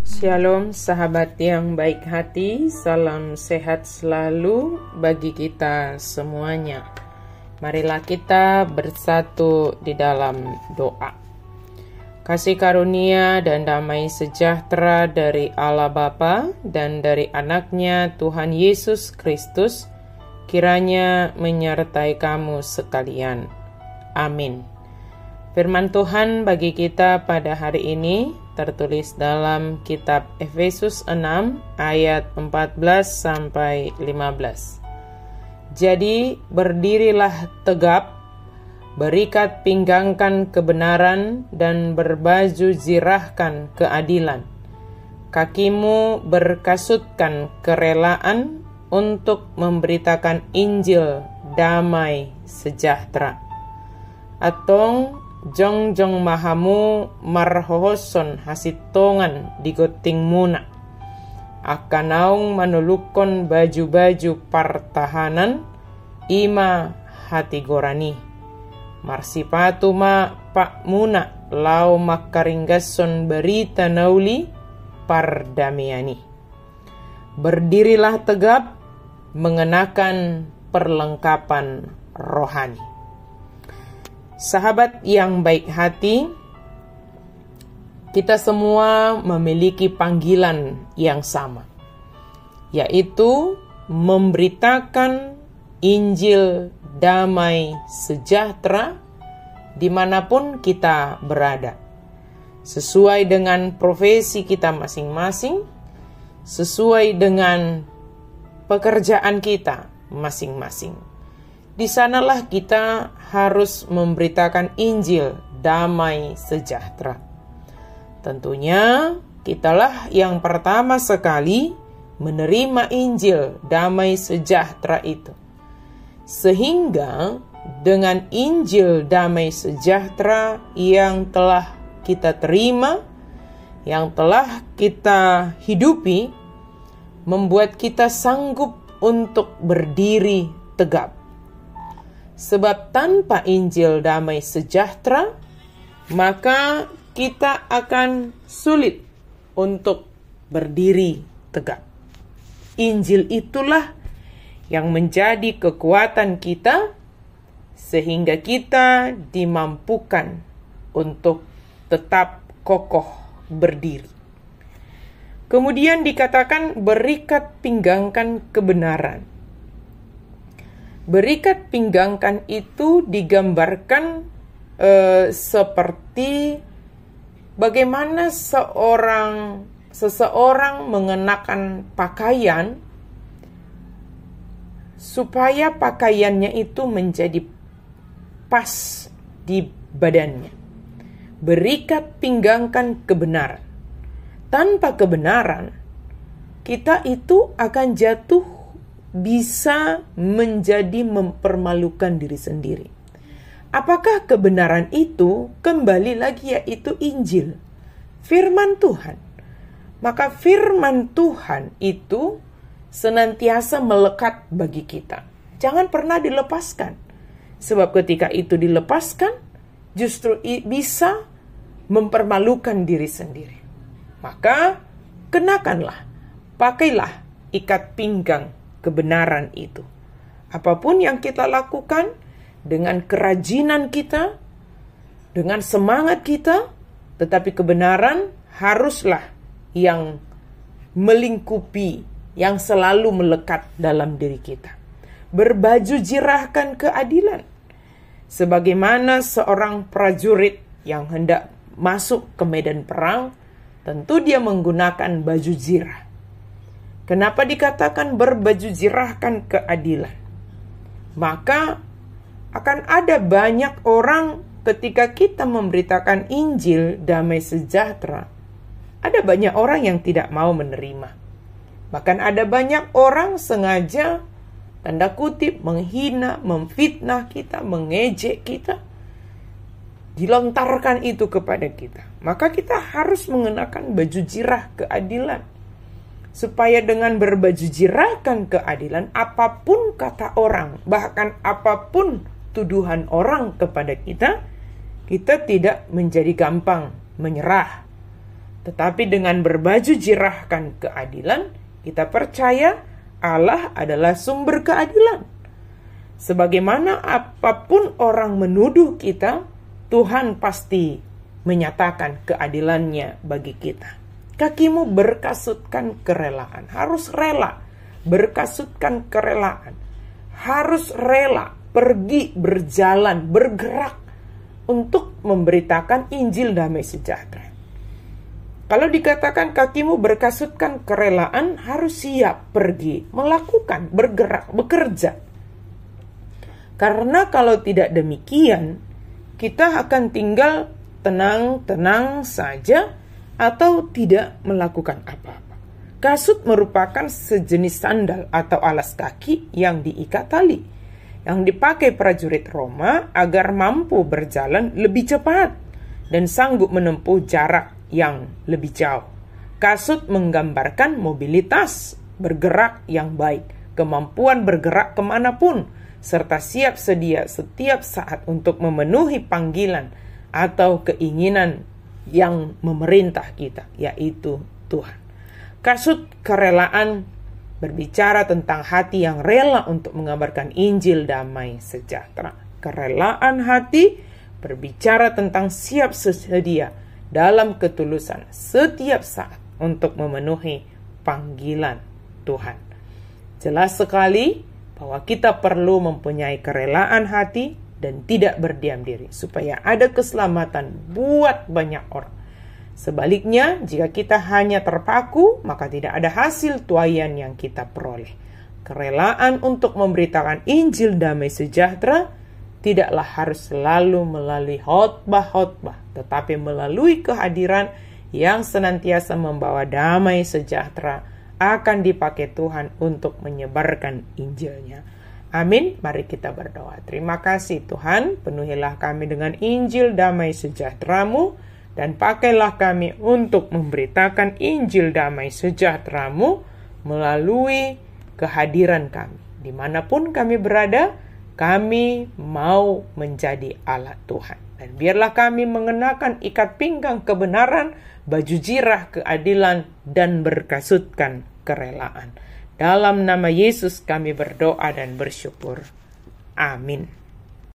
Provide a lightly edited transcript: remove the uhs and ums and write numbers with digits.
Shalom sahabat yang baik hati, salam sehat selalu bagi kita semuanya. Marilah kita bersatu di dalam doa. Kasih karunia dan damai sejahtera dari Allah Bapa dan dari anaknya Tuhan Yesus Kristus kiranya menyertai kamu sekalian. Amin. Firman Tuhan bagi kita pada hari ini tertulis dalam kitab Efesus 6 ayat 14-15. Jadi berdirilah tegap, berikat pinggangkan kebenaran dan berbaju zirahkan keadilan. Kakimu berkasutkan kerelaan untuk memberitakan Injil damai sejahtera. Atong jongjong mahamu marhohoson hasitongan digoting muna. Akanaung manulukon baju-baju pertahanan ima hati gorani. Marsipatu ma pak muna lau makaringgason berita nauli pardamiani. Berdirilah tegap mengenakan perlengkapan rohani. Sahabat yang baik hati, kita semua memiliki panggilan yang sama, yaitu memberitakan Injil damai sejahtera dimanapun kita berada, sesuai dengan profesi kita masing-masing, sesuai dengan pekerjaan kita masing-masing. Di sanalah kita harus memberitakan Injil damai sejahtera. Tentunya kitalah yang pertama sekali menerima Injil damai sejahtera itu. Sehingga dengan Injil damai sejahtera yang telah kita terima, yang telah kita hidupi, membuat kita sanggup untuk berdiri tegap. Sebab tanpa Injil damai sejahtera, maka kita akan sulit untuk berdiri tegak. Injil itulah yang menjadi kekuatan kita, sehingga kita dimampukan untuk tetap kokoh berdiri. Kemudian dikatakan berikat pinggangkan kebenaran. Berikat pinggangkan itu digambarkan seperti bagaimana seseorang mengenakan pakaian supaya pakaiannya itu menjadi pas di badannya. Berikat pinggangkan kebenaran. Tanpa kebenaran, kita itu akan jatuh, bisa menjadi mempermalukan diri sendiri. Apakah kebenaran itu? Kembali lagi, yaitu Injil, firman Tuhan. Maka firman Tuhan itu senantiasa melekat bagi kita. Jangan pernah dilepaskan. Sebab ketika itu dilepaskan, justru bisa mempermalukan diri sendiri. Maka kenakanlah, pakailah ikat pinggang kebenaran itu. Apapun yang kita lakukan, dengan kerajinan kita, dengan semangat kita, tetapi kebenaran haruslah yang melingkupi, yang selalu melekat dalam diri kita. Berbaju zirahkan keadilan. Sebagaimana seorang prajurit yang hendak masuk ke medan perang, tentu dia menggunakan baju zirah. Kenapa dikatakan berbaju zirahkan keadilan? Maka akan ada banyak orang ketika kita memberitakan Injil damai sejahtera. Ada banyak orang yang tidak mau menerima. Bahkan ada banyak orang sengaja, tanda kutip, menghina, memfitnah kita, mengejek kita. Dilontarkan itu kepada kita. Maka kita harus mengenakan baju zirah keadilan. Supaya dengan berbaju zirahkan keadilan, apapun kata orang, bahkan apapun tuduhan orang kepada kita, kita tidak menjadi gampang menyerah. Tetapi dengan berbaju jirahkan keadilan, kita percaya Allah adalah sumber keadilan. Sebagaimana apapun orang menuduh kita, Tuhan pasti menyatakan keadilannya bagi kita. Kakimu berkasutkan kerelaan, harus rela berkasutkan kerelaan, harus rela pergi, berjalan, bergerak untuk memberitakan Injil damai sejahtera. Kalau dikatakan kakimu berkasutkan kerelaan, harus siap pergi, melakukan, bergerak, bekerja. Karena kalau tidak demikian, kita akan tinggal tenang-tenang saja atau tidak melakukan apa-apa. Kasut merupakan sejenis sandal atau alas kaki yang diikat tali, yang dipakai prajurit Roma agar mampu berjalan lebih cepat dan sanggup menempuh jarak yang lebih jauh. Kasut menggambarkan mobilitas, bergerak yang baik, kemampuan bergerak kemanapun, serta siap sedia setiap saat untuk memenuhi panggilan atau keinginan yang memerintah kita, yaitu Tuhan. Kasut kerelaan berbicara tentang hati yang rela untuk mengabarkan Injil damai sejahtera. Kerelaan hati berbicara tentang siap sedia dalam ketulusan setiap saat untuk memenuhi panggilan Tuhan. Jelas sekali bahwa kita perlu mempunyai kerelaan hati dan tidak berdiam diri supaya ada keselamatan buat banyak orang. Sebaliknya, jika kita hanya terpaku, maka tidak ada hasil tuaian yang kita peroleh. Kerelaan untuk memberitakan Injil damai sejahtera tidaklah harus selalu melalui khotbah-khotbah, tetapi melalui kehadiran yang senantiasa membawa damai sejahtera akan dipakai Tuhan untuk menyebarkan Injilnya. Amin. Mari kita berdoa. Terima kasih Tuhan, penuhilah kami dengan Injil damai sejahtera-Mu, dan pakailah kami untuk memberitakan Injil damai sejahtera-Mu melalui kehadiran kami. Dimanapun kami berada, kami mau menjadi alat Tuhan. Dan biarlah kami mengenakan ikat pinggang kebenaran, baju jirah keadilan, dan berkasutkan kerelaan. Dalam nama Yesus kami berdoa dan bersyukur. Amin.